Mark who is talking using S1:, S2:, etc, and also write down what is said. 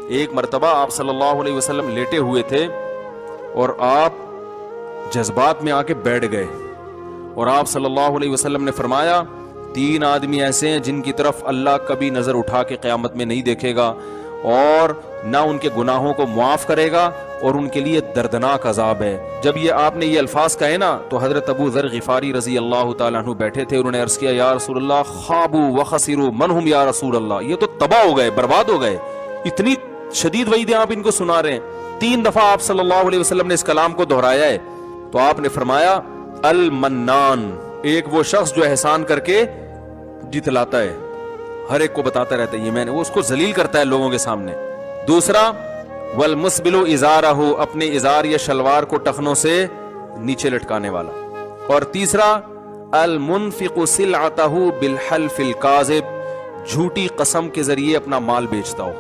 S1: एक मर्तबा आप सल्लल्लाहु अलैहि वसल्लम लेटे हुए थे और आप जज्बात में आके बैठ गए और आप सल्लल्लाहु अलैहि वसल्लम ने फरमाया, 3 आदमी ऐसे हैं जिनकी तरफ अल्लाह कभी नजर उठा के क़यामत में नहीं देखेगा और ना उनके गुनाहों को मुआफ करेगा और उनके लिए दर्दनाक अजाब है। जब ये आपने ये अल्फाज कहे ना तो हजरत अबू ज़र ग़िफ़ारी रज़ी अल्लाह तआला अन्हु बैठे थे। उन्होंने अर्ज़ किया, या रसूल अल्लाह, ख़ाबू व ख़सिरू मन हुम या रसूल अल्लाह, ये तो तबाह हो गए, बर्बाद हो गए। इतनी शदीद वईदें आप इनको सुना रहे हैं। 3 दफा आप सल्लल्लाहु अलैहि वसल्लम ने इस कलाम को दोहराया है। तो आपने फरमाया, अल मन्नान, एक वो शख्स जो एहसान करके जितलाता है, हर एक को बताता रहता है ये मैंने, वो उसको जलील करता है लोगों के सामने। दूसरा, वल मुस्बिलु इजारहु, अपने इजार या शलवार को टखनों से नीचे लटकाने वाला। और तीसरा, अल मुनफिकु सिलअतहु बिल हल्फिल काज़िब, झूठी कसम के जरिए अपना माल बेचता हो।